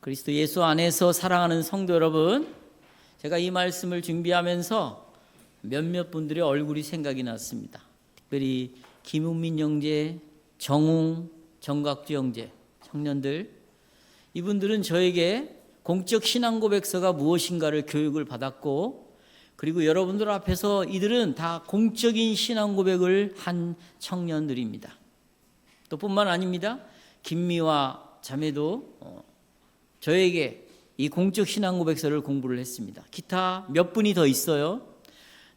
그리스도 예수 안에서 사랑하는 성도 여러분, 제가 이 말씀을 준비하면서 몇몇 분들의 얼굴이 생각이 났습니다. 특별히 김은민 형제, 정웅, 정각주 형제, 청년들, 이분들은 저에게 공적 신앙 고백서가 무엇인가를 교육을 받았고, 그리고 여러분들 앞에서 이들은 다 공적인 신앙 고백을 한 청년들입니다. 또 뿐만 아닙니다. 김미화 자매도 저에게 이 공적 신앙 고백서를 공부를 했습니다. 기타 몇 분이 더 있어요.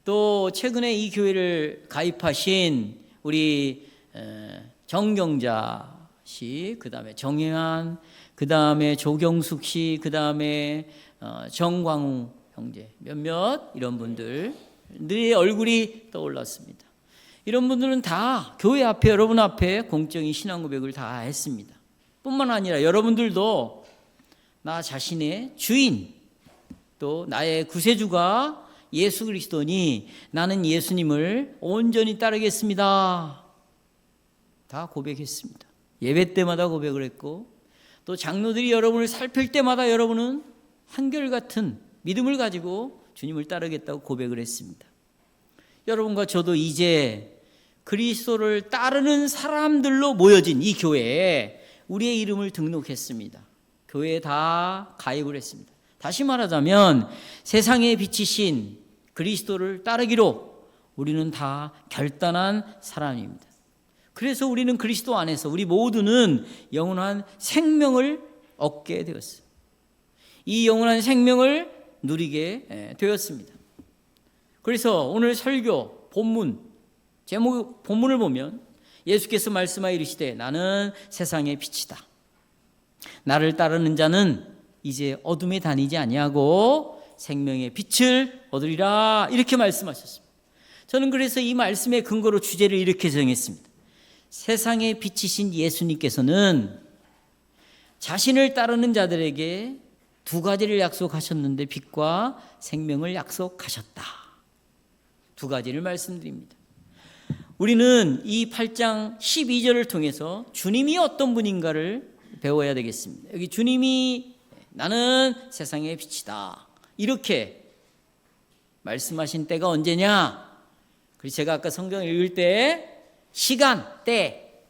또 최근에 이 교회를 가입하신 우리 정경자 씨, 그 다음에 정혜환, 그 다음에 조경숙 씨, 그 다음에 정광우 형제, 몇몇 이런 분들의 얼굴이 떠올랐습니다. 이런 분들은 다 교회 앞에, 여러분 앞에 공적인 신앙 고백을 다 했습니다. 뿐만 아니라 여러분들도 나 자신의 주인, 또 나의 구세주가 예수 그리스도니 나는 예수님을 온전히 따르겠습니다. 다 고백했습니다. 예배 때마다 고백을 했고, 또 장로들이 여러분을 살필 때마다 여러분은 한결같은 믿음을 가지고 주님을 따르겠다고 고백을 했습니다. 여러분과 저도 이제 그리스도를 따르는 사람들로 모여진 이 교회에 우리의 이름을 등록했습니다. 교회에 다 가입을 했습니다. 다시 말하자면 세상에 비치신 그리스도를 따르기로 우리는 다 결단한 사람입니다. 그래서 우리는 그리스도 안에서 우리 모두는 영원한 생명을 얻게 되었어요. 이 영원한 생명을 누리게 되었습니다. 그래서 오늘 설교 본문 제목 본문을 보면 예수께서 말씀하여 이르시되 나는 세상의 빛이다. 나를 따르는 자는 이제 어둠에 다니지 아니하고 생명의 빛을 얻으리라, 이렇게 말씀하셨습니다. 저는 그래서 이 말씀의 근거로 주제를 이렇게 정했습니다. 세상의 빛이신 예수님께서는 자신을 따르는 자들에게 두 가지를 약속하셨는데 빛과 생명을 약속하셨다. 두 가지를 말씀드립니다. 우리는 이 8장 12절을 통해서 주님이 어떤 분인가를 배워야 되겠습니다. 여기 주님이 나는 세상의 빛이다, 이렇게 말씀하신 때가 언제냐? 그래서 제가 아까 성경을 읽을 때 시간, 때,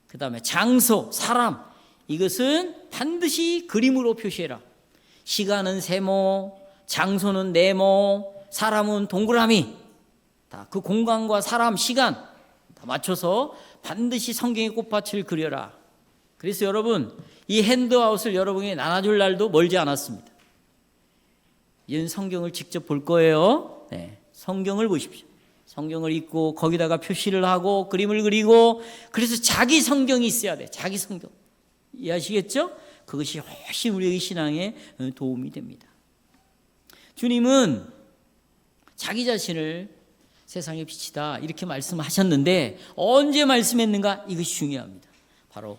그 다음에 장소, 사람, 이것은 반드시 그림으로 표시해라. 시간은 세모, 장소는 네모, 사람은 동그라미, 다 그 공간과 사람, 시간 다 맞춰서 반드시 성경의 꽃밭을 그려라. 그래서 여러분, 이 핸드아웃을 여러분에게 나눠줄 날도 멀지 않았습니다. 이런 성경을 직접 볼 거예요. 네, 성경을 보십시오. 성경을 읽고 거기다가 표시를 하고 그림을 그리고, 그래서 자기 성경이 있어야 돼. 자기 성경. 이해하시겠죠? 그것이 훨씬 우리의 신앙에 도움이 됩니다. 주님은 자기 자신을 세상의 빛이다, 이렇게 말씀하셨는데 언제 말씀했는가? 이것이 중요합니다. 바로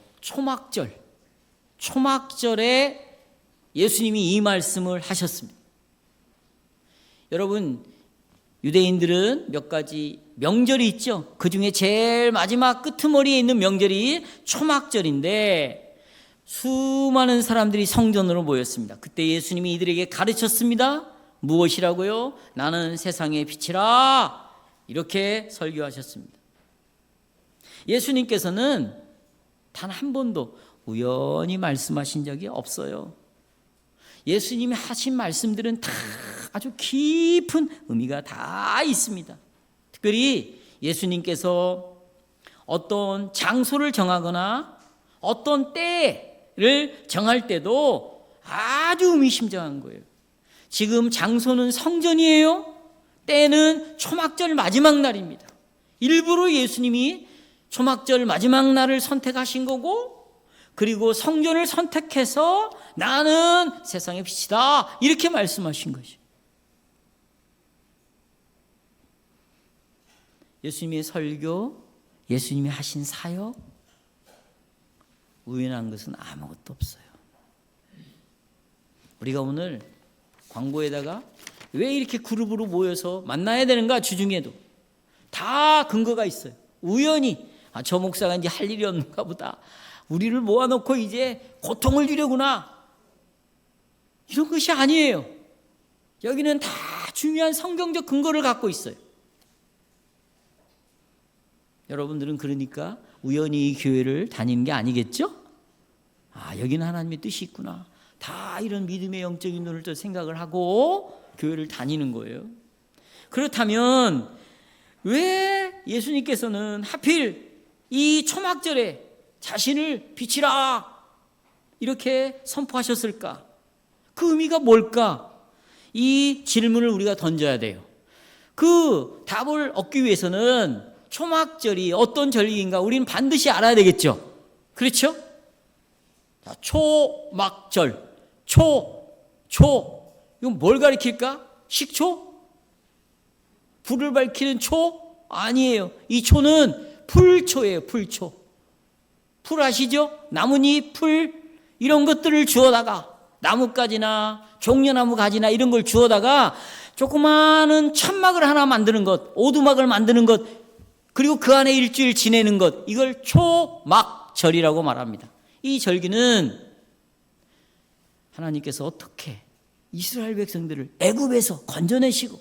초막절에 예수님이 이 말씀을 하셨습니다. 여러분, 유대인들은 몇 가지 명절이 있죠. 그 중에 제일 마지막 끄트머리에 있는 명절이 초막절인데 수많은 사람들이 성전으로 모였습니다. 그때 예수님이 이들에게 가르쳤습니다. 무엇이라고요? 나는 세상의 빛이라, 이렇게 설교하셨습니다. 예수님께서는 단 한 번도 우연히 말씀하신 적이 없어요. 예수님이 하신 말씀들은 다 아주 깊은 의미가 다 있습니다. 특별히 예수님께서 어떤 장소를 정하거나 어떤 때를 정할 때도 아주 의미심장한 거예요. 지금 장소는 성전이에요. 때는 초막절 마지막 날입니다. 일부러 예수님이 초막절 마지막 날을 선택하신 거고, 그리고 성전을 선택해서 나는 세상의 빛이다, 이렇게 말씀하신 것이죠. 예수님의 설교, 예수님이 하신 사역, 우연한 것은 아무것도 없어요. 우리가 오늘 광고에다가 왜 이렇게 그룹으로 모여서 만나야 되는가, 주중에도 다 근거가 있어요. 우연히 저 목사가 이제 할 일이 없는가 보다, 우리를 모아놓고 이제 고통을 주려구나, 이런 것이 아니에요. 여기는 다 중요한 성경적 근거를 갖고 있어요. 여러분들은 그러니까 우연히 이 교회를 다니는 게 아니겠죠? 여기는 하나님의 뜻이 있구나. 다 이런 믿음의 영적인 눈을 또 생각을 하고 교회를 다니는 거예요. 그렇다면 왜 예수님께서는 하필 이 초막절에 자신을 비치라 이렇게 선포하셨을까? 그 의미가 뭘까? 이 질문을 우리가 던져야 돼요. 그 답을 얻기 위해서는 초막절이 어떤 절기인가 우리는 반드시 알아야 되겠죠. 그렇죠? 자, 초막절, 이건 뭘 가리킬까? 식초? 불을 밝히는 초? 아니에요. 이 초는 풀초예요. 풀초. 풀 아시죠? 나뭇잎, 풀 이런 것들을 주워다가 나뭇가지나 종려나무 가지나 이런 걸 주워다가 조그마한 천막을 하나 만드는 것, 오두막을 만드는 것, 그리고 그 안에 일주일 지내는 것, 이걸 초막절이라고 말합니다. 이 절기는 하나님께서 어떻게 이스라엘 백성들을 애굽에서 건져내시고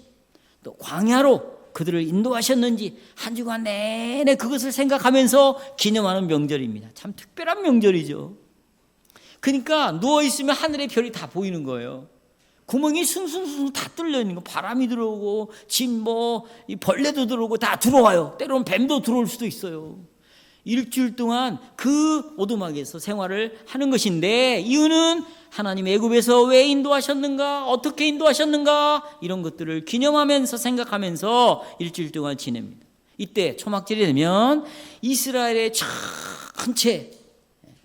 또 광야로 그들을 인도하셨는지 한 주간 내내 그것을 생각하면서 기념하는 명절입니다. 참 특별한 명절이죠. 그러니까 누워있으면 하늘의 별이 다 보이는 거예요. 구멍이 숭숭숭 다 뚫려 있는 거, 바람이 들어오고 이 벌레도 들어오고 다 들어와요. 때로는 뱀도 들어올 수도 있어요. 일주일 동안 그 오두막에서 생활을 하는 것인데, 이유는 하나님 애굽에서 왜 인도하셨는가, 어떻게 인도하셨는가, 이런 것들을 기념하면서 생각하면서 일주일 동안 지냅니다. 이때 초막절이 되면 이스라엘의 전체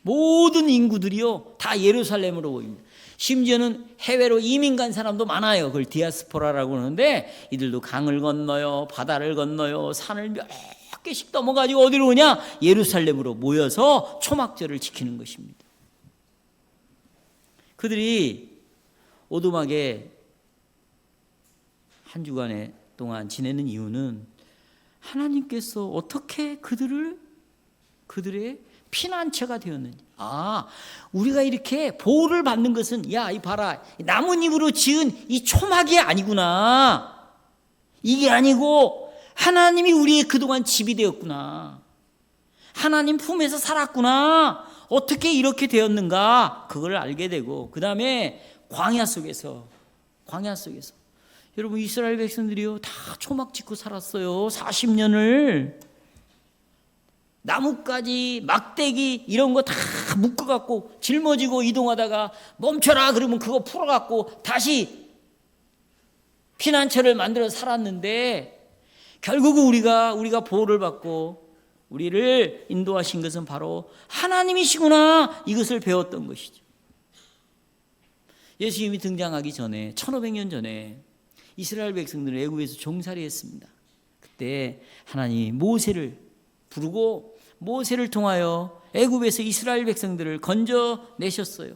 모든 인구들이요 다 예루살렘으로 모입니다. 심지어는 해외로 이민 간 사람도 많아요. 그걸 디아스포라라고 하는데, 이들도 강을 건너요, 바다를 건너요, 산을 몇 개씩 넘어가지고 어디로 오냐? 예루살렘으로 모여서 초막절을 지키는 것입니다. 그들이 오두막에 한 주간 동안 지내는 이유는 하나님께서 어떻게 그들의 피난처가 되었는지. 우리가 이렇게 보호를 받는 것은, 이 봐라, 나뭇잎으로 지은 이 초막이 아니구나. 이게 아니고 하나님이 우리의 그동안 집이 되었구나. 하나님 품에서 살았구나. 어떻게 이렇게 되었는가, 그걸 알게 되고, 그 다음에 광야 속에서 여러분 이스라엘 백성들이요 다 초막 짓고 살았어요. 40년을 나뭇가지, 막대기 이런 거 다 묶어갖고 짊어지고 이동하다가 멈춰라 그러면 그거 풀어갖고 다시 피난처를 만들어 살았는데, 결국 우리가 보호를 받고 우리를 인도하신 것은 바로 하나님이시구나, 이것을 배웠던 것이죠. 예수님이 등장하기 전에 1500년 전에 이스라엘 백성들은 애굽에서 종살이 했습니다. 그때 하나님이 모세를 부르고 모세를 통하여 애굽에서 이스라엘 백성들을 건져내셨어요.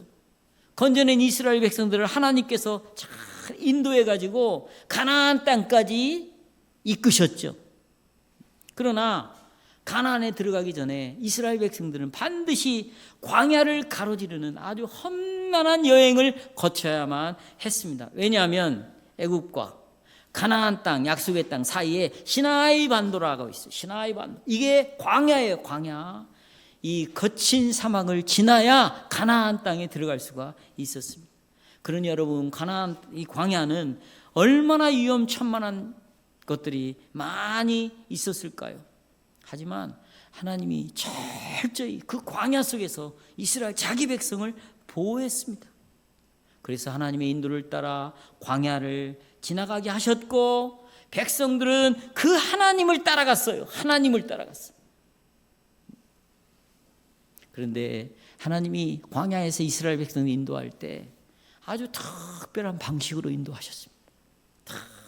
건져낸 이스라엘 백성들을 하나님께서 잘 인도해 가지고 가나안 땅까지 이끄셨죠. 그러나 가나안에 들어가기 전에 이스라엘 백성들은 반드시 광야를 가로지르는 아주 험난한 여행을 거쳐야만 했습니다. 왜냐하면 애굽과 가나안 땅, 약속의 땅 사이에 시나이 반도라고 있어요. 시나이 반도. 이게 광야예요, 광야. 이 거친 사막을 지나야 가나안 땅에 들어갈 수가 있었습니다. 그러니 여러분, 가나안 이 광야는 얼마나 위험천만한 것들이 많이 있었을까요? 하지만 하나님이 철저히 그 광야 속에서 이스라엘 자기 백성을 보호했습니다. 그래서 하나님의 인도를 따라 광야를 지나가게 하셨고, 백성들은 그 하나님을 따라갔어요. 하나님을 따라갔어요. 그런데 하나님이 광야에서 이스라엘 백성을 인도할 때 아주 특별한 방식으로 인도하셨습니다.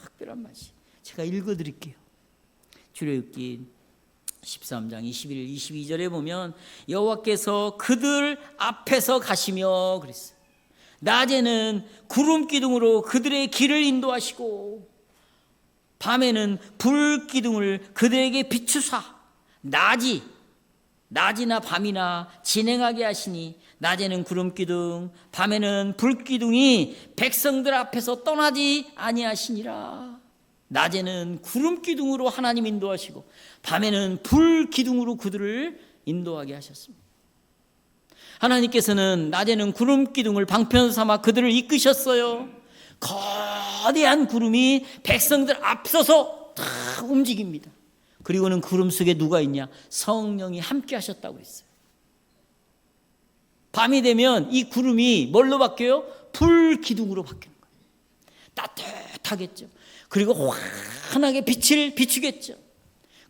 특별한 방식. 제가 읽어드릴게요. 출애굽기 13장 21, 22절에 보면 여호와께서 그들 앞에서 가시며 그랬어요. 낮에는 구름 기둥으로 그들의 길을 인도하시고 밤에는 불 기둥을 그들에게 비추사 낮이나 밤이나 진행하게 하시니 낮에는 구름 기둥, 밤에는 불 기둥이 백성들 앞에서 떠나지 아니하시니라. 낮에는 구름 기둥으로 하나님 인도하시고 밤에는 불 기둥으로 그들을 인도하게 하셨습니다. 하나님께서는 낮에는 구름 기둥을 방편 삼아 그들을 이끄셨어요. 거대한 구름이 백성들 앞서서 다 움직입니다. 그리고는 구름 속에 누가 있냐? 성령이 함께 하셨다고 했어요. 밤이 되면 이 구름이 뭘로 바뀌어요? 불 기둥으로 바뀌는 거예요. 따뜻하겠죠. 그리고 환하게 빛을 비추겠죠.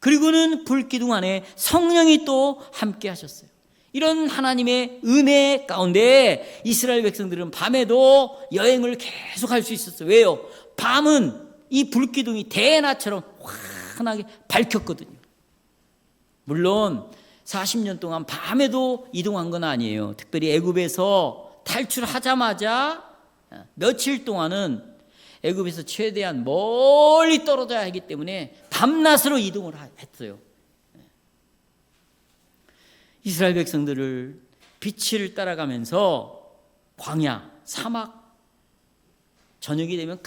그리고는 불 기둥 안에 성령이 또 함께 하셨어요. 이런 하나님의 은혜 가운데 이스라엘 백성들은 밤에도 여행을 계속 할 수 있었어요. 왜요? 밤은 이 불기둥이 대낮처럼 환하게 밝혔거든요. 물론 40년 동안 밤에도 이동한 건 아니에요. 특별히 애굽에서 탈출하자마자 며칠 동안은 애굽에서 최대한 멀리 떨어져야 하기 때문에 밤낮으로 이동을 했어요. 이스라엘 백성들을 빛을 따라가면서 광야, 사막, 저녁이 되면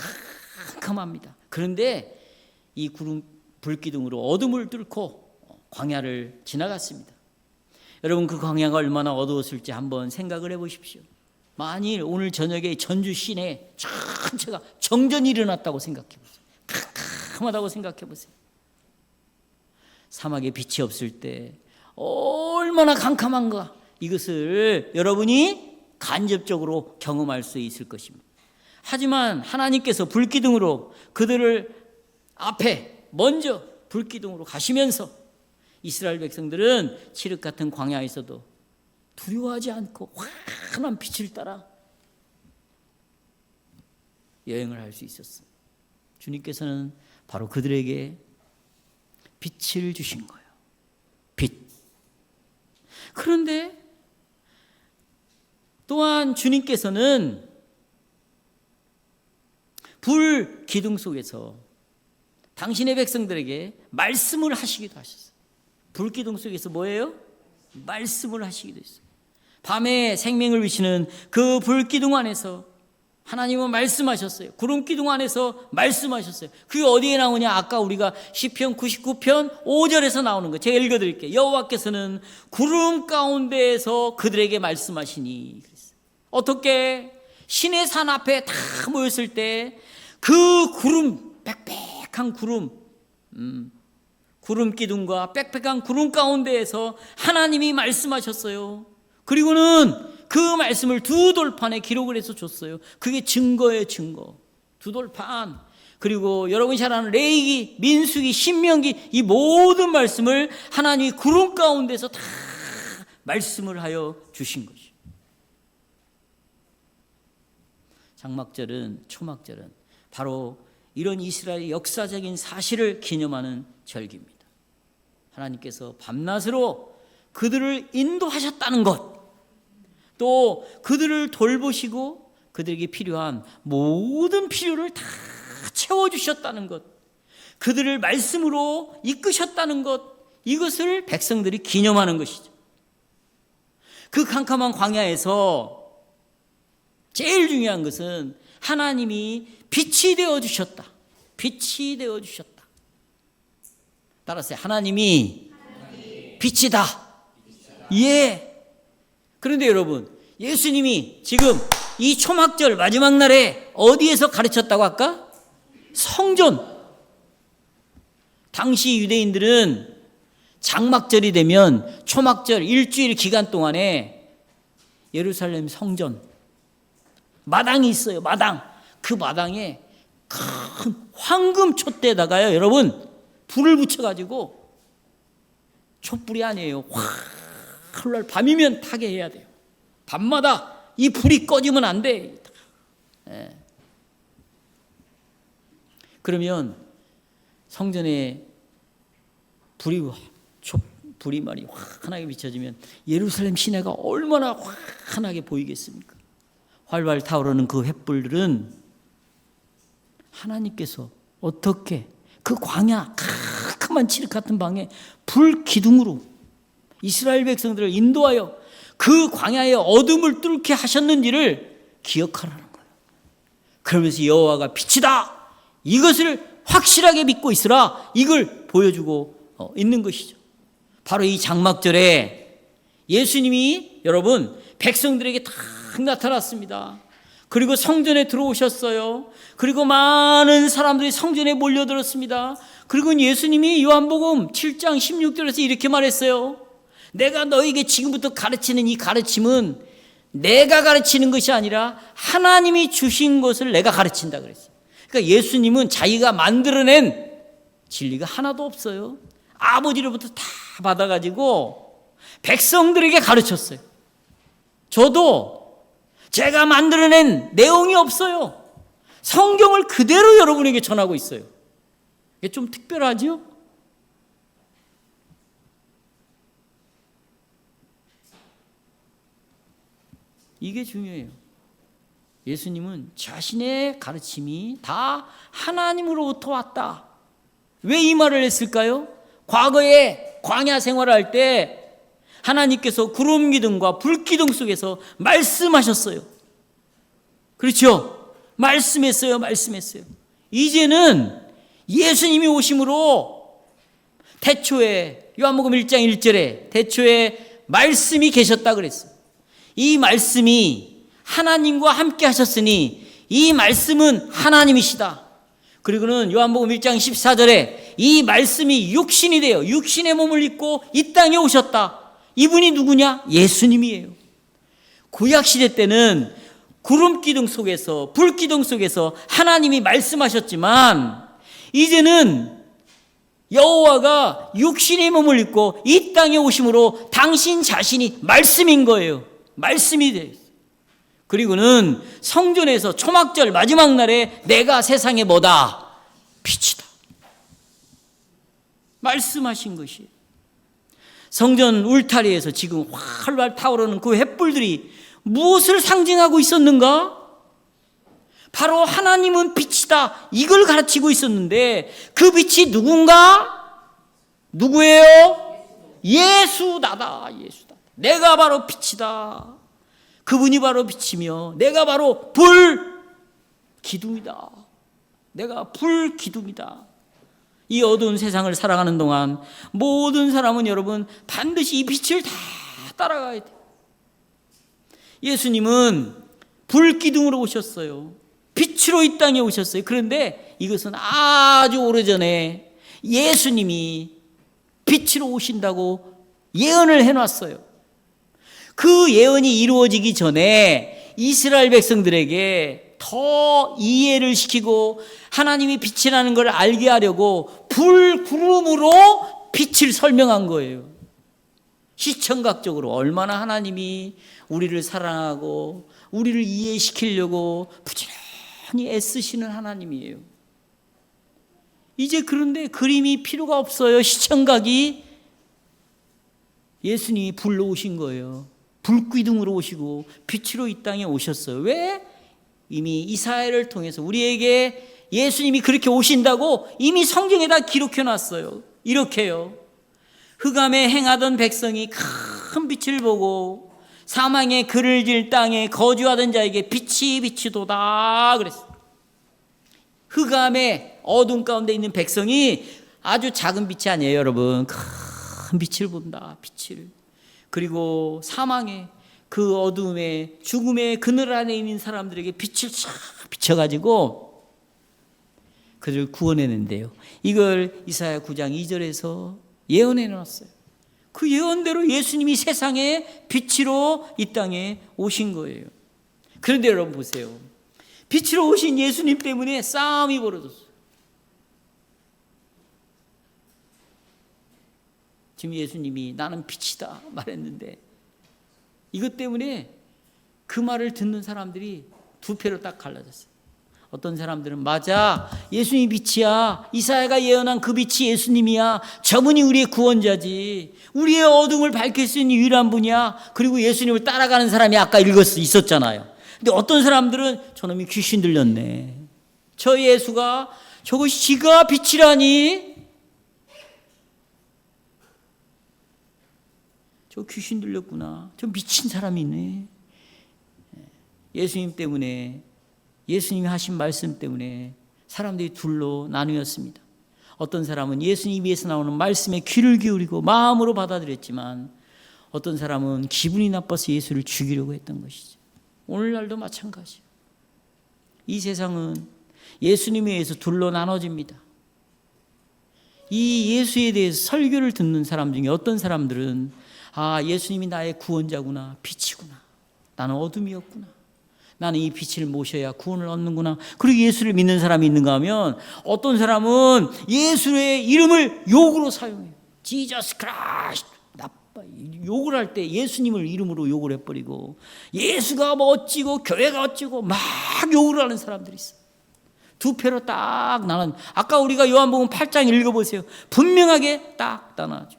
캄캄합니다. 그런데 이 구름 불기둥으로 어둠을 뚫고 광야를 지나갔습니다. 여러분, 그 광야가 얼마나 어두웠을지 한번 생각을 해보십시오. 만일 오늘 저녁에 전주 시내에 전체가 정전이 일어났다고 생각해보세요. 캄캄하다고 생각해보세요. 사막에 빛이 없을 때 얼마나 캄캄한가, 이것을 여러분이 간접적으로 경험할 수 있을 것입니다. 하지만 하나님께서 불기둥으로 그들을 앞에 먼저 불기둥으로 가시면서 이스라엘 백성들은 칠흑 같은 광야에서도 두려워하지 않고 환한 빛을 따라 여행을 할 수 있었어요. 주님께서는 바로 그들에게 빛을 주신 거예요. 빛. 그런데 또한 주님께서는 불 기둥 속에서 당신의 백성들에게 말씀을 하시기도 하셨어요. 불 기둥 속에서 뭐예요? 말씀을 하시기도 했어요. 밤에 생명을 비치는 그 불 기둥 안에서 하나님은 말씀하셨어요. 구름 기둥 안에서 말씀하셨어요. 그게 어디에 나오냐? 아까 우리가 시편 99편 5절에서 나오는 거 제가 읽어드릴게요. 여호와께서는 구름 가운데에서 그들에게 말씀하시니. 그랬어요. 어떻게? 신의 산 앞에 다 모였을 때 그 구름, 빽빽한 구름, 구름 기둥과 빽빽한 구름 가운데에서 하나님이 말씀하셨어요. 그리고는 그 말씀을 두 돌판에 기록을 해서 줬어요. 그게 증거예요, 증거. 두 돌판. 그리고 여러분이 잘 아는 레위기, 민수기, 신명기, 이 모든 말씀을 하나님이 구름 가운데서 다 말씀을 하여 주신 것이죠. 장막절은, 초막절은 바로 이런 이스라엘의 역사적인 사실을 기념하는 절기입니다. 하나님께서 밤낮으로 그들을 인도하셨다는 것, 또 그들을 돌보시고 그들에게 필요한 모든 필요를 다 채워주셨다는 것, 그들을 말씀으로 이끄셨다는 것, 이것을 백성들이 기념하는 것이죠. 그 캄캄한 광야에서 제일 중요한 것은 하나님이 빛이 되어주셨다. 빛이 되어주셨다. 따라서요. 하나님이 빛이다. 예. 그런데 여러분, 예수님이 지금 이 초막절 마지막 날에 어디에서 가르쳤다고 할까? 성전. 당시 유대인들은 장막절이 되면 초막절 일주일 기간 동안에 예루살렘 성전 마당이 있어요. 마당. 그 마당에 큰 황금 촛대에다가요, 여러분, 불을 붙여가지고, 촛불이 아니에요. 확 밤이면 타게 해야 돼요. 밤마다 이 불이 꺼지면 안 돼. 예. 그러면 성전에 불이 말이 환하게 비춰지면 예루살렘 시내가 얼마나 환하게 보이겠습니까? 활활 타오르는 그 횃불들은 하나님께서 어떻게 그 광야 캄캄한 칠흑 같은 방에 불 기둥으로 이스라엘 백성들을 인도하여 그 광야의 어둠을 뚫게 하셨는지를 기억하라는 거예요. 그러면서 여호와가 빛이다, 이것을 확실하게 믿고 있으라, 이걸 보여주고 있는 것이죠. 바로 이 장막절에 예수님이 여러분 백성들에게 딱 나타났습니다. 그리고 성전에 들어오셨어요. 그리고 많은 사람들이 성전에 몰려들었습니다. 그리고 예수님이 요한복음 7장 16절에서 이렇게 말했어요. 내가 너에게 지금부터 가르치는 이 가르침은 내가 가르치는 것이 아니라 하나님이 주신 것을 내가 가르친다 그랬어요. 그러니까 예수님은 자기가 만들어낸 진리가 하나도 없어요. 아버지로부터 다 받아가지고 백성들에게 가르쳤어요. 저도 제가 만들어낸 내용이 없어요. 성경을 그대로 여러분에게 전하고 있어요. 이게 좀 특별하죠? 이게 중요해요. 예수님은 자신의 가르침이 다 하나님으로부터 왔다. 왜 이 말을 했을까요? 과거에 광야 생활할 때 하나님께서 구름 기둥과 불 기둥 속에서 말씀하셨어요. 그렇죠? 말씀했어요. 이제는 예수님이 오심으로 태초에 요한복음 1장 1절에 태초에 말씀이 계셨다 그랬어요. 이 말씀이 하나님과 함께 하셨으니 이 말씀은 하나님이시다. 그리고는 요한복음 1장 14절에 이 말씀이 육신이 되어 육신의 몸을 입고 이 땅에 오셨다. 이분이 누구냐? 예수님이에요. 구약시대 때는 구름기둥 속에서 불기둥 속에서 하나님이 말씀하셨지만 이제는 여호와가 육신의 몸을 입고 이 땅에 오심으로 당신 자신이 말씀인 거예요. 말씀이 돼요. 그리고는 성전에서 초막절 마지막 날에 내가 세상에 뭐다? 빛이다. 말씀하신 것이에요. 성전 울타리에서 지금 활활 타오르는 그 횃불들이 무엇을 상징하고 있었는가? 바로 하나님은 빛이다, 이걸 가르치고 있었는데 그 빛이 누군가? 누구예요? 예수다. 내가 바로 빛이다. 그분이 바로 빛이며 내가 바로 불기둥이다. 내가 불기둥이다. 이 어두운 세상을 살아가는 동안 모든 사람은 여러분 반드시 이 빛을 다 따라가야 돼요. 예수님은 불기둥으로 오셨어요. 빛으로 이 땅에 오셨어요. 그런데 이것은 아주 오래전에 예수님이 빛으로 오신다고 예언을 해놨어요. 그 예언이 이루어지기 전에 이스라엘 백성들에게 더 이해를 시키고 하나님이 빛이라는 걸 알게 하려고 불구름으로 빛을 설명한 거예요. 시청각적으로 얼마나 하나님이 우리를 사랑하고 우리를 이해시키려고 부지런히 애쓰시는 하나님이에요. 이제 그런데 그림이 필요가 없어요. 시청각이. 예수님이 불로 오신 거예요. 불기둥으로 오시고 빛으로 이 땅에 오셨어요. 왜? 이미 이사야를 통해서 우리에게 예수님이 그렇게 오신다고 이미 성경에다 기록해 놨어요. 이렇게요. 흑암에 행하던 백성이 큰 빛을 보고 사망의 그를 질 땅에 거주하던 자에게 빛이 비치도다 그랬어요. 흑암의 어둠 가운데 있는 백성이 아주 작은 빛이 아니에요, 여러분. 큰 빛을 본다. 빛을. 그리고 사망의 그 어둠의 죽음의 그늘 안에 있는 사람들에게 빛을 쫙 비춰가지고 그들을 구원해낸대요. 이걸 이사야 9장 2절에서 예언해 놨어요. 그 예언대로 예수님이 세상에 빛으로 이 땅에 오신 거예요. 그런데 여러분 보세요. 빛으로 오신 예수님 때문에 싸움이 벌어졌어요. 지금 예수님이 나는 빛이다 말했는데 이것 때문에 그 말을 듣는 사람들이 두 패로 딱 갈라졌어요. 어떤 사람들은 맞아, 예수님이 빛이야, 이사야가 예언한 그 빛이 예수님이야, 저분이 우리의 구원자지, 우리의 어둠을 밝힐 수 있는 유일한 분이야. 그리고 예수님을 따라가는 사람이 아까 있었잖아요. 근데 어떤 사람들은 저놈이 귀신 들렸네, 저 예수가 저것이 지가 빛이라니. 저 귀신 들렸구나. 저 미친 사람이 있네. 예수님 때문에, 예수님이 하신 말씀 때문에 사람들이 둘로 나뉘었습니다. 어떤 사람은 예수님 입에서 나오는 말씀에 귀를 기울이고 마음으로 받아들였지만 어떤 사람은 기분이 나빠서 예수를 죽이려고 했던 것이죠. 오늘날도 마찬가지예요. 이 세상은 예수님에 의해서 둘로 나눠집니다. 이 예수에 대해서 설교를 듣는 사람 중에 어떤 사람들은 예수님이 나의 구원자구나, 빛이구나. 나는 어둠이었구나. 나는 이 빛을 모셔야 구원을 얻는구나. 그리고 예수를 믿는 사람이 있는가 하면 어떤 사람은 예수의 이름을 욕으로 사용해요. Jesus Christ. 욕을 할 때 예수님을 이름으로 욕을 해버리고 예수가 뭐 어찌고 교회가 어찌고 막 욕을 하는 사람들이 있어요. 두 패로 딱 나눠. 아까 우리가 요한복음 8장 읽어보세요. 분명하게 딱 나눠줘.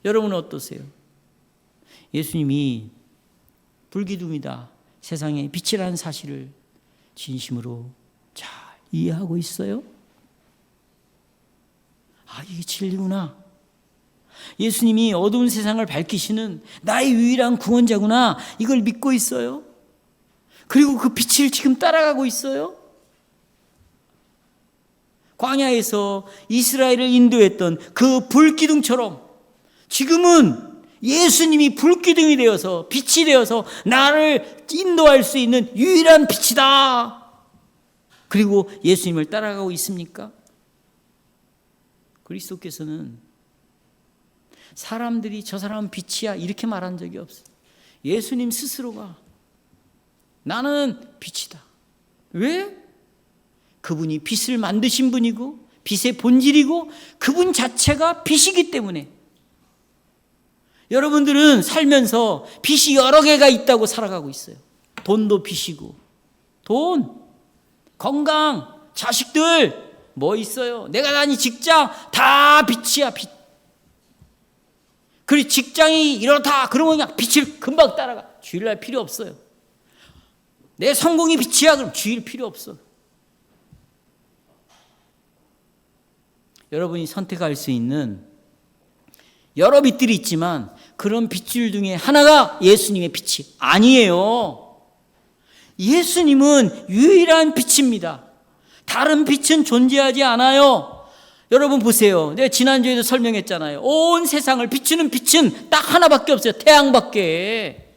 여러분은 어떠세요? 예수님이 불기둥이다, 세상의 빛이라는 사실을 진심으로 잘 이해하고 있어요? 이게 진리구나. 예수님이 어두운 세상을 밝히시는 나의 유일한 구원자구나. 이걸 믿고 있어요? 그리고 그 빛을 지금 따라가고 있어요? 광야에서 이스라엘을 인도했던 그 불기둥처럼 지금은 예수님이 불기둥이 되어서 빛이 되어서 나를 인도할 수 있는 유일한 빛이다. 그리고 예수님을 따라가고 있습니까? 그리스도께서는 사람들이 저 사람은 빛이야 이렇게 말한 적이 없어요. 예수님 스스로가 나는 빛이다. 왜? 그분이 빛을 만드신 분이고 빛의 본질이고 그분 자체가 빛이기 때문에. 여러분들은 살면서 빛이 여러 개가 있다고 살아가고 있어요. 돈도 빛이고, 돈, 건강, 자식들 뭐 있어요? 내가 다닌 직장 다 빛이야, 빛. 그리고 직장이 이렇다 그러면 그냥 빛을 금방 따라가. 주일날 필요 없어요. 내 성공이 빛이야 그럼 주일 필요 없어. 여러분이 선택할 수 있는 여러 빛들이 있지만 그런 빛줄 중에 하나가 예수님의 빛이 아니에요. 예수님은 유일한 빛입니다. 다른 빛은 존재하지 않아요. 여러분 보세요. 내가 지난주에도 설명했잖아요. 온 세상을 비추는 빛은 딱 하나밖에 없어요. 태양밖에.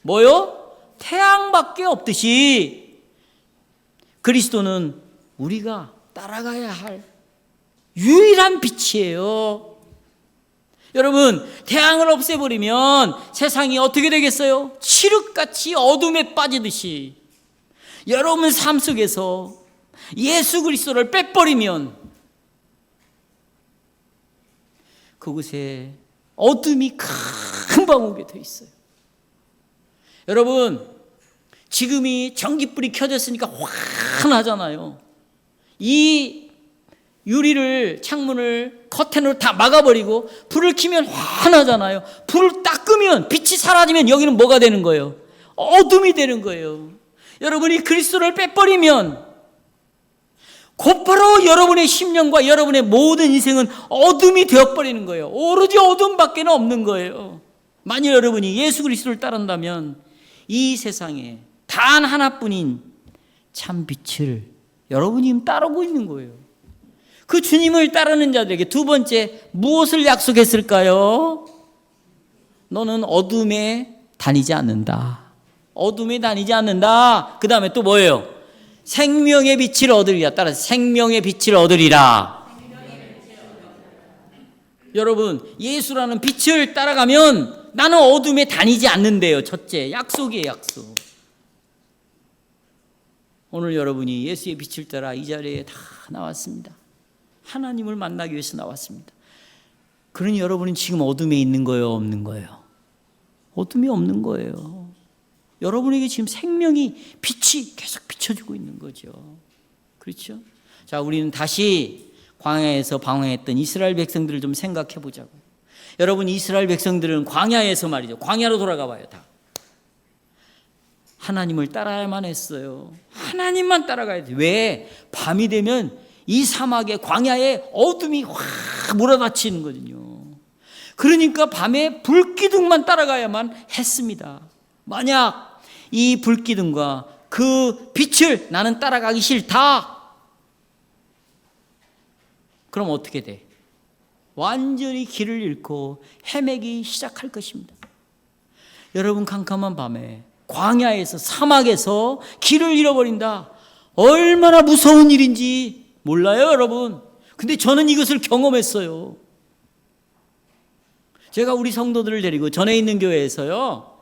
뭐요? 태양밖에 없듯이 그리스도는 우리가 따라가야 할 유일한 빛이에요. 여러분, 태양을 없애버리면 세상이 어떻게 되겠어요? 칠흑같이 어둠에 빠지듯이 여러분 삶 속에서 예수 그리스도를 빼버리면 그곳에 어둠이 금방 오게 돼 있어요. 여러분, 지금이 전기불이 켜졌으니까 환하잖아요. 이 유리를, 창문을, 커튼으로 다 막아버리고 불을 켜면 환하잖아요. 불을 딱 끄면 빛이 사라지면 여기는 뭐가 되는 거예요? 어둠이 되는 거예요. 여러분이 그리스도를 빼버리면 곧바로 여러분의 심령과 여러분의 모든 인생은 어둠이 되어버리는 거예요. 오로지 어둠밖에 없는 거예요. 만일 여러분이 예수 그리스도를 따른다면 이 세상에 단 하나뿐인 참 빛을 여러분이 따르고 있는 거예요. 그 주님을 따르는 자들에게 두 번째 무엇을 약속했을까요? 너는 어둠에 다니지 않는다. 어둠에 다니지 않는다. 그 다음에 또 뭐예요? 생명의 빛을 얻으리라. 따라서 생명의 빛을 얻으리라. 여러분, 예수라는 빛을 따라가면 나는 어둠에 다니지 않는데요. 첫째, 약속이에요, 약속. 오늘 여러분이 예수의 빛을 따라 이 자리에 다 나왔습니다. 하나님을 만나기 위해서 나왔습니다. 그러니 여러분은 지금 어둠에 있는 거예요, 없는 거예요? 어둠이 없는 거예요. 여러분에게 지금 생명이 빛이 계속 비춰주고 있는 거죠. 그렇죠? 자, 우리는 다시 광야에서 방황했던 이스라엘 백성들을 좀 생각해 보자고요. 여러분, 이스라엘 백성들은 광야에서 말이죠. 광야로 돌아가 봐요, 다. 하나님을 따라야만 했어요. 하나님만 따라가야 돼. 왜? 밤이 되면 이 사막의 광야에 어둠이 확 몰아닥치는 거거든요. 그러니까 밤에 불기둥만 따라가야만 했습니다. 만약 이 불기둥과 그 빛을 나는 따라가기 싫다, 그럼 어떻게 돼? 완전히 길을 잃고 헤매기 시작할 것입니다. 여러분, 캄캄한 밤에 광야에서, 사막에서 길을 잃어버린다, 얼마나 무서운 일인지 몰라요, 여러분. 근데 저는 이것을 경험했어요. 제가 우리 성도들을 데리고 전에 있는 교회에서요,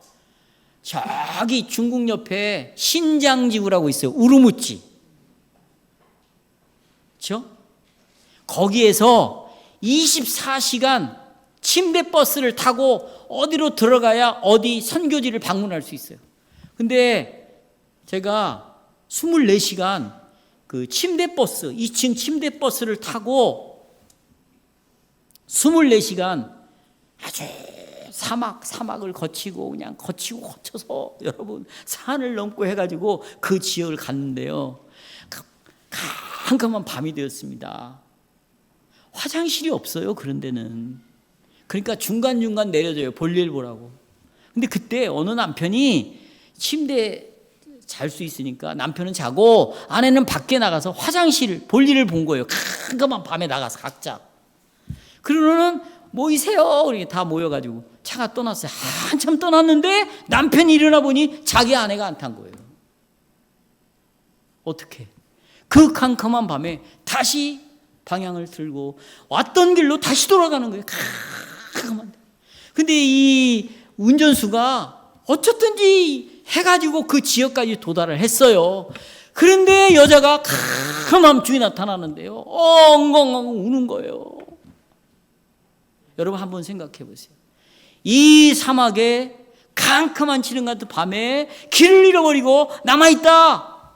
저기 중국 옆에 신장지구라고 있어요. 우르무치. 그렇죠? 거기에서 24시간 침대 버스를 타고 어디로 들어가야 어디 선교지를 방문할 수 있어요. 근데 제가 24시간 그 침대 버스, 2층 침대 버스를 타고 24시간 아주 사막을 거치고 거쳐서 여러분 산을 넘고 해가지고 그 지역을 갔는데요, 캄캄한 밤이 되었습니다. 화장실이 없어요, 그런 데는. 그러니까 중간중간 내려줘요, 볼일 보라고. 근데 그때 어느 남편이 침대에 잘 수 있으니까 남편은 자고 아내는 밖에 나가서 화장실 볼일을 본 거예요. 캄캄한 밤에 나가서 각자. 그러고는 모이세요, 그러니까 다 모여가지고 차가 떠났어요. 한참 떠났는데 남편이 일어나 보니 자기 아내가 안 탄 거예요. 어떻게? 그 캄캄한 밤에 다시 방향을 들고 왔던 길로 다시 돌아가는 거예요. 캄캄한데. 근데 이 운전수가 어쨌든지 해가지고 그 지역까지 도달을 했어요. 그런데 여자가 캄캄한 밤중에 나타나는데요, 엉엉엉 우는 거예요. 여러분 한번 생각해 보세요. 이 사막에 캄캄한 지름 같은 밤에 길을 잃어버리고 남아있다.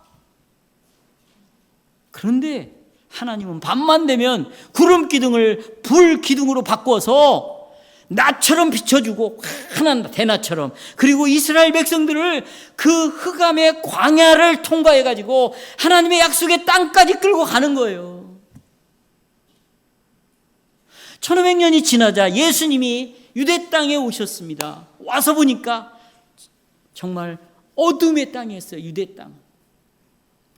그런데 하나님은 밤만 되면 구름 기둥을 불 기둥으로 바꿔서 낮처럼 비춰주고, 환한 대낮처럼, 그리고 이스라엘 백성들을 그 흑암의 광야를 통과해가지고 하나님의 약속의 땅까지 끌고 가는 거예요. 1500년이 지나자 예수님이 유대 땅에 오셨습니다. 와서 보니까 정말 어둠의 땅이었어요. 유대 땅.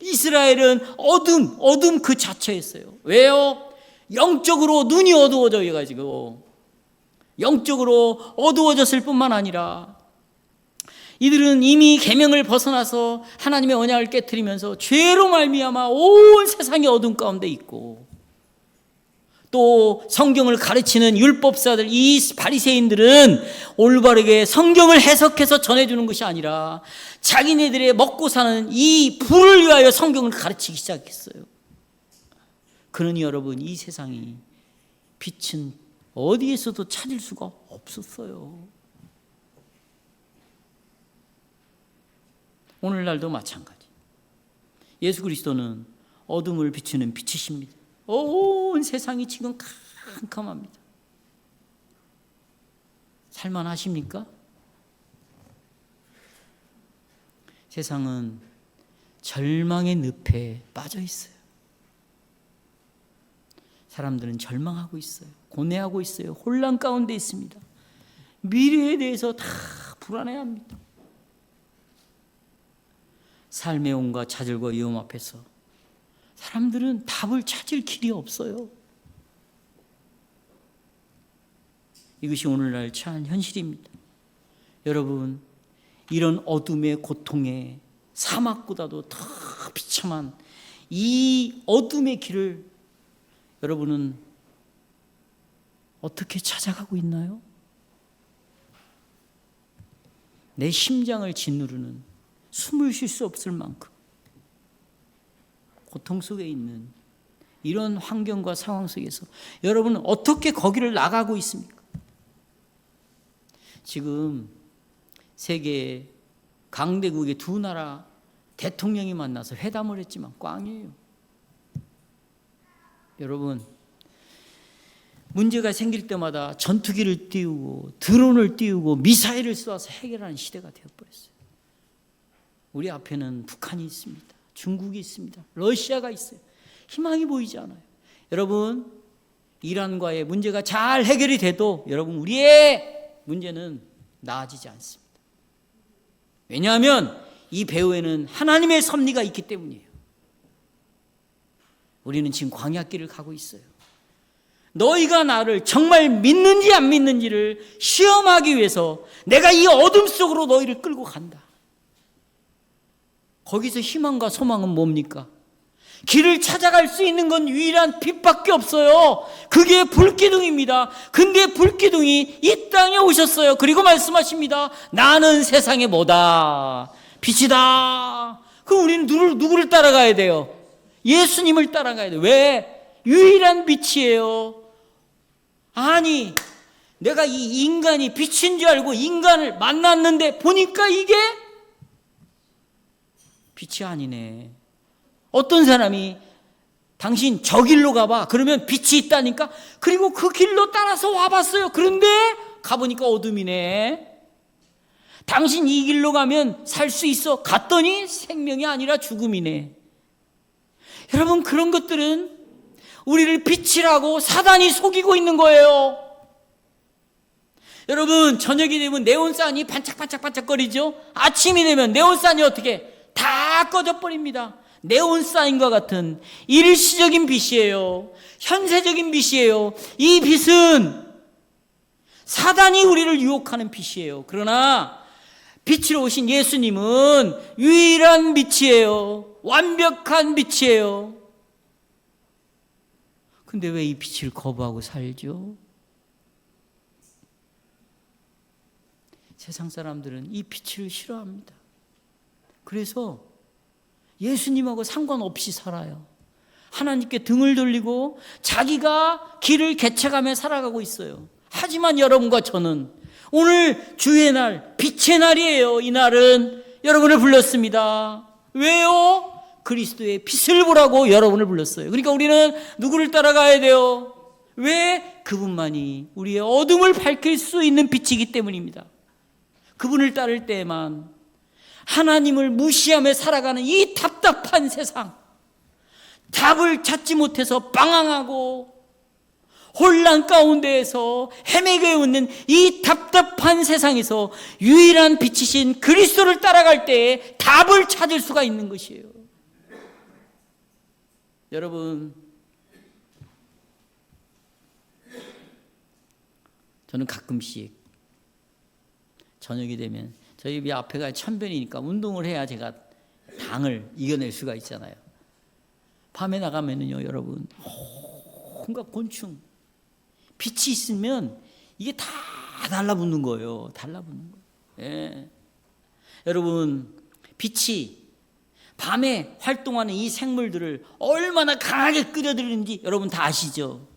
이스라엘은 어둠 그 자체였어요. 왜요? 영적으로 눈이 어두워져 가지고, 영적으로 어두워졌을 뿐만 아니라 이들은 이미 계명을 벗어나서 하나님의 언약을 깨트리면서 죄로 말미암아 온 세상이 어둠 가운데 있고, 또 성경을 가르치는 율법사들, 이 바리새인들은 올바르게 성경을 해석해서 전해주는 것이 아니라 자기네들의 먹고 사는 이 부를 위하여 성경을 가르치기 시작했어요. 그러니 여러분, 이 세상이 빛은 어디에서도 찾을 수가 없었어요. 오늘날도 마찬가지. 예수 그리스도는 어둠을 비추는 빛이십니다. 온 세상이 지금 캄캄합니다. 살만하십니까? 세상은 절망의 늪에 빠져 있어요. 사람들은 절망하고 있어요. 고뇌하고 있어요. 혼란 가운데 있습니다. 미래에 대해서 다 불안해합니다. 삶의 온갖 좌절과 위험 앞에서 사람들은 답을 찾을 길이 없어요. 이것이 오늘날 처한 현실입니다. 여러분, 이런 어둠의 고통에 사막보다도 더 비참한 이 어둠의 길을 여러분은 어떻게 찾아가고 있나요? 내 심장을 짓누르는, 숨을 쉴 수 없을 만큼 고통 속에 있는 이런 환경과 상황 속에서 여러분은 어떻게 거기를 나가고 있습니까? 지금 세계 강대국의 두 나라 대통령이 만나서 회담을 했지만 꽝이에요. 여러분, 문제가 생길 때마다 전투기를 띄우고 드론을 띄우고 미사일을 쏘아서 해결하는 시대가 되어버렸어요. 우리 앞에는 북한이 있습니다. 중국이 있습니다. 러시아가 있어요. 희망이 보이지 않아요. 여러분, 이란과의 문제가 잘 해결이 돼도 여러분 우리의 문제는 나아지지 않습니다. 왜냐하면 이 배후에는 하나님의 섭리가 있기 때문이에요. 우리는 지금 광야길을 가고 있어요. 너희가 나를 정말 믿는지 안 믿는지를 시험하기 위해서 내가 이 어둠 속으로 너희를 끌고 간다. 거기서 희망과 소망은 뭡니까? 길을 찾아갈 수 있는 건 유일한 빛밖에 없어요. 그게 불기둥입니다. 근데 불기둥이 이 땅에 오셨어요. 그리고 말씀하십니다. 나는 세상의 뭐다? 빛이다. 그럼 우리는 누구를 따라가야 돼요? 예수님을 따라가야 돼요. 왜? 유일한 빛이에요. 아니, 내가 이 인간이 빛인 줄 알고 인간을 만났는데 보니까 이게 빛이 아니네. 어떤 사람이 당신 저 길로 가봐. 그러면 빛이 있다니까. 그리고 그 길로 따라서 와봤어요. 그런데 가보니까 어둠이네. 당신 이 길로 가면 살 수 있어. 갔더니 생명이 아니라 죽음이네. 여러분, 그런 것들은 우리를 빛이라고 사단이 속이고 있는 거예요. 여러분, 저녁이 되면 네온산이 반짝반짝반짝거리죠. 아침이 되면 네온산이 어떻게 다 꺼져버립니다. 네온사인과 같은 일시적인 빛이에요. 현세적인 빛이에요. 이 빛은 사단이 우리를 유혹하는 빛이에요. 그러나 빛으로 오신 예수님은 유일한 빛이에요. 완벽한 빛이에요. 근데 왜 이 빛을 거부하고 살죠? 세상 사람들은 이 빛을 싫어합니다. 그래서 예수님하고 상관없이 살아요. 하나님께 등을 돌리고 자기가 길을 개척하며 살아가고 있어요. 하지만 여러분과 저는 오늘 주의 날, 빛의 날이에요. 이 날은 여러분을 불렀습니다. 왜요? 그리스도의 빛을 보라고 여러분을 불렀어요. 그러니까 우리는 누구를 따라가야 돼요? 왜? 그분만이 우리의 어둠을 밝힐 수 있는 빛이기 때문입니다. 그분을 따를 때에만 하나님을 무시하며 살아가는 이 답답한 세상, 답을 찾지 못해서 방황하고 혼란 가운데에서 헤매게 있는 이 답답한 세상에서 유일한 빛이신 그리스도를 따라갈 때에 답을 찾을 수가 있는 것이에요. 여러분, 저는 가끔씩 저녁이 되면 저희 집 앞에가 천변이니까 운동을 해야 제가 당을 이겨낼 수가 있잖아요. 밤에 나가면은요, 여러분, 온갖 곤충, 빛이 있으면 이게 다 달라붙는 거예요. 달라붙는 거예요. 예. 여러분, 빛이 밤에 활동하는 이 생물들을 얼마나 강하게 끌어들이는지 여러분 다 아시죠?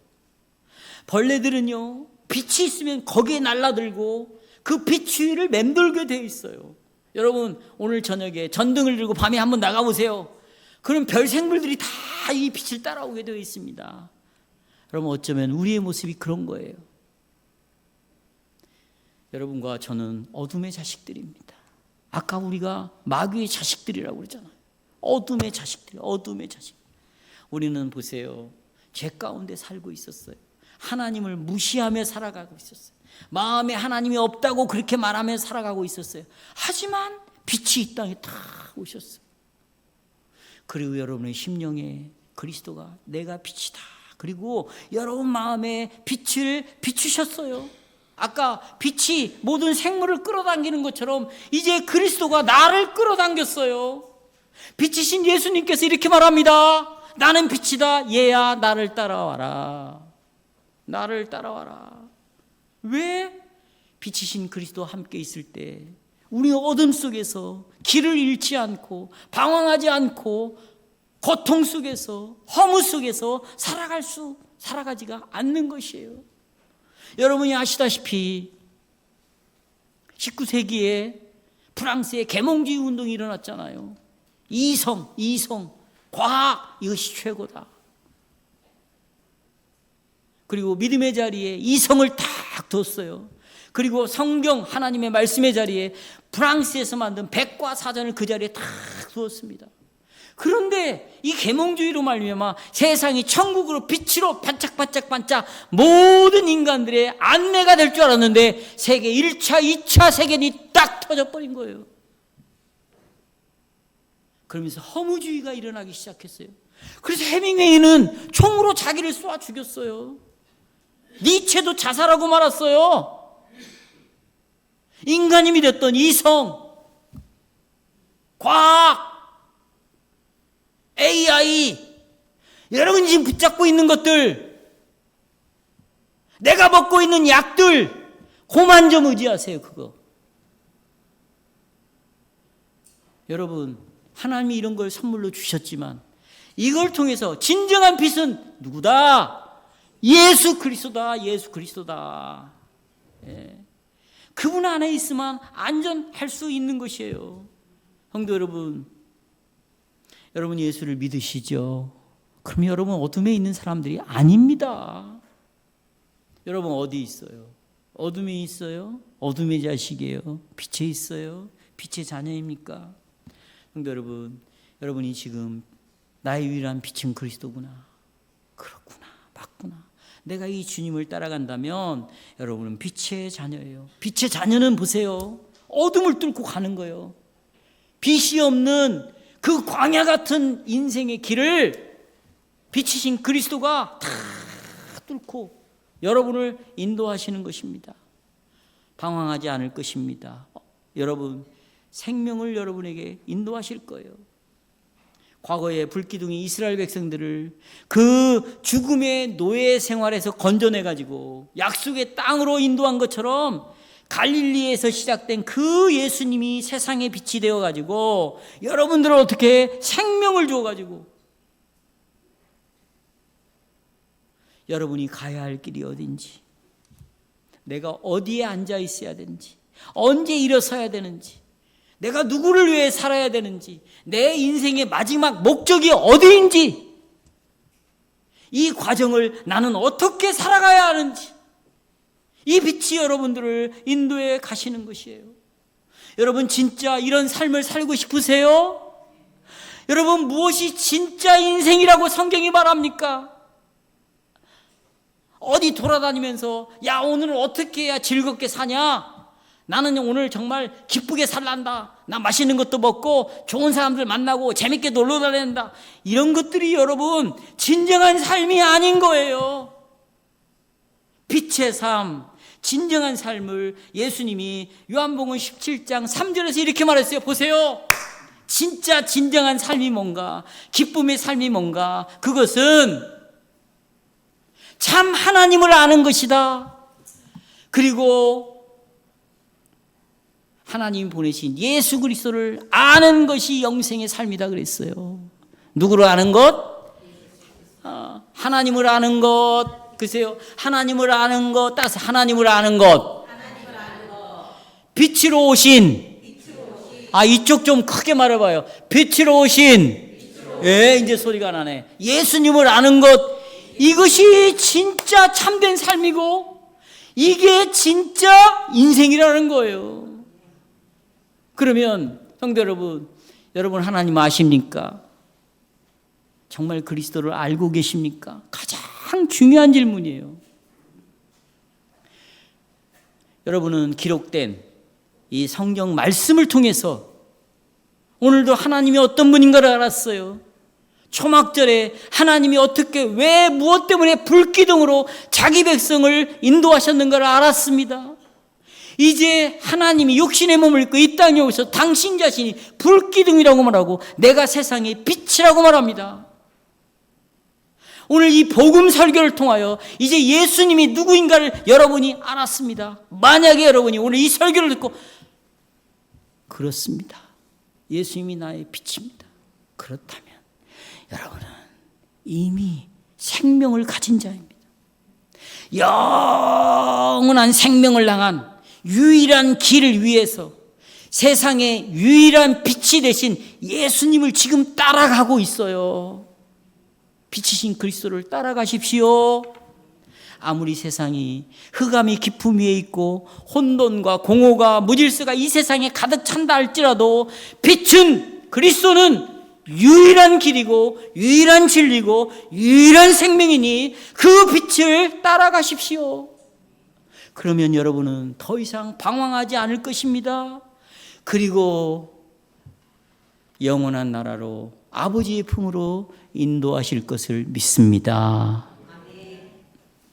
벌레들은요, 빛이 있으면 거기에 날라들고 그 빛 주위를 맴돌게 되어 있어요. 여러분, 오늘 저녁에 전등을 들고 밤에 한번 나가보세요. 그럼 별 생물들이 다 이 빛을 따라오게 되어 있습니다. 여러분, 어쩌면 우리의 모습이 그런 거예요. 여러분과 저는 어둠의 자식들입니다. 아까 우리가 마귀의 자식들이라고 그랬잖아요. 어둠의 자식들, 어둠의 자식. 우리는 보세요, 죄 가운데 살고 있었어요. 하나님을 무시하며 살아가고 있었어요. 마음에 하나님이 없다고 그렇게 말하며 살아가고 있었어요. 하지만 빛이 이 땅에 다 오셨어요. 그리고 여러분의 심령에 그리스도가 내가 빛이다. 그리고 여러분 마음에 빛을 비추셨어요. 아까 빛이 모든 생물을 끌어당기는 것처럼 이제 그리스도가 나를 끌어당겼어요. 빛이신 예수님께서 이렇게 말합니다. 나는 빛이다. 얘야, 나를 따라와라. 나를 따라와라. 왜? 빛이신 그리스도와 함께 있을 때 우리 어둠 속에서 길을 잃지 않고 방황하지 않고 고통 속에서 허무 속에서 살아가지가 않는 것이에요. 여러분이 아시다시피 19세기에 프랑스에 계몽주의 운동이 일어났잖아요. 이성, 과학, 이것이 최고다. 그리고 믿음의 자리에 이성을 탁 뒀어요. 그리고 성경, 하나님의 말씀의 자리에 프랑스에서 만든 백과사전을 그 자리에 탁 두었습니다. 그런데 이 계몽주의로 말미암아 세상이 천국으로 빛으로 반짝반짝반짝 모든 인간들의 안내가 될 줄 알았는데 세계 1차, 2차 세계니 딱 터져버린 거예요. 그러면서 허무주의가 일어나기 시작했어요. 그래서 해밍웨이는 총으로 자기를 쏴 죽였어요. 니체도 자살하고 말았어요. 인간이 믿었던 이성, 과학, AI, 여러분이 지금 붙잡고 있는 것들, 내가 먹고 있는 약들, 그만 좀 의지하세요. 그거. 여러분, 하나님이 이런 걸 선물로 주셨지만 이걸 통해서 진정한 빛은 누구다? 예수 그리스도다. 예수 그리스도다. 예. 그분 안에 있으면 안전할 수 있는 것이에요. 성도 여러분, 여러분 예수를 믿으시죠? 그럼 여러분 어둠에 있는 사람들이 아닙니다. 여러분 어디 있어요? 어둠에 있어요? 어둠의 자식이에요? 빛에 있어요? 빛의 자녀입니까? 성도 여러분, 여러분이 지금 나의 유일한 빛은 그리스도구나. 그렇구나. 맞구나. 내가 이 주님을 따라간다면 여러분은 빛의 자녀예요. 빛의 자녀는 보세요. 어둠을 뚫고 가는 거예요. 빛이 없는 그 광야 같은 인생의 길을 빛이신 그리스도가 다 뚫고 여러분을 인도하시는 것입니다. 당황하지 않을 것입니다. 여러분, 생명을 여러분에게 인도하실 거예요. 과거에 불기둥이 이스라엘 백성들을 그 죽음의 노예 생활에서 건져내가지고 약속의 땅으로 인도한 것처럼 갈릴리에서 시작된 그 예수님이 세상의 빛이 되어가지고 여러분들을 어떻게 생명을 줘가지고 여러분이 가야 할 길이 어딘지, 내가 어디에 앉아 있어야 되는지, 언제 일어서야 되는지, 내가 누구를 위해 살아야 되는지, 내 인생의 마지막 목적이 어디인지, 이 과정을 나는 어떻게 살아가야 하는지, 이 빛이 여러분들을 인도해 가시는 것이에요. 여러분 진짜 이런 삶을 살고 싶으세요? 여러분 무엇이 진짜 인생이라고 성경이 말합니까? 어디 돌아다니면서 야 오늘은 어떻게 해야 즐겁게 사냐? 나는 오늘 정말 기쁘게 살란다. 나 맛있는 것도 먹고 좋은 사람들 만나고 재밌게 놀러 다닌다. 이런 것들이 여러분 진정한 삶이 아닌 거예요. 빛의 삶, 진정한 삶을 예수님이 요한복음 17장 3절에서 이렇게 말했어요. 보세요. 진짜 진정한 삶이 뭔가, 기쁨의 삶이 뭔가, 그것은 참 하나님을 아는 것이다. 그리고 하나님이 보내신 예수 그리스도를 아는 것이 영생의 삶이다 그랬어요. 누구를 아는 것? 하나님을 아는 것. 글쎄요, 하나님을 아는 것, 따라서 하나님을 아는 것. 빛으로 오신. 이쪽 좀 크게 말해봐요. 빛으로 오신. 예, 이제 소리가 나네. 예수님을 아는 것. 이것이 진짜 참된 삶이고 이게 진짜 인생이라는 거예요. 그러면 성도 여러분, 여러분 하나님 아십니까? 정말 그리스도를 알고 계십니까? 가장 중요한 질문이에요. 여러분은 기록된 이 성경 말씀을 통해서 오늘도 하나님이 어떤 분인가를 알았어요. 초막절에 하나님이 어떻게, 왜, 무엇 때문에 불기둥으로 자기 백성을 인도하셨는가를 알았습니다. 이제 하나님이 육신의 몸을 입고 이 땅에 오셔서 당신 자신이 불기둥이라고 말하고 내가 세상의 빛이라고 말합니다. 오늘 이 복음 설교를 통하여 이제 예수님이 누구인가를 여러분이 알았습니다. 만약에 여러분이 오늘 이 설교를 듣고 그렇습니다, 예수님이 나의 빛입니다, 그렇다면 여러분은 이미 생명을 가진 자입니다. 영원한 생명을 향한 유일한 길을 위해서 세상의 유일한 빛이 되신 예수님을 지금 따라가고 있어요. 빛이신 그리스도를 따라가십시오. 아무리 세상이 흑암이 깊음 위에 있고 혼돈과 공허가 무질서가 이 세상에 가득 찬다 할지라도 빛은, 그리스도는 유일한 길이고 유일한 진리고 유일한 생명이니 그 빛을 따라가십시오. 그러면 여러분은 더 이상 방황하지 않을 것입니다. 그리고 영원한 나라로 아버지의 품으로 인도하실 것을 믿습니다.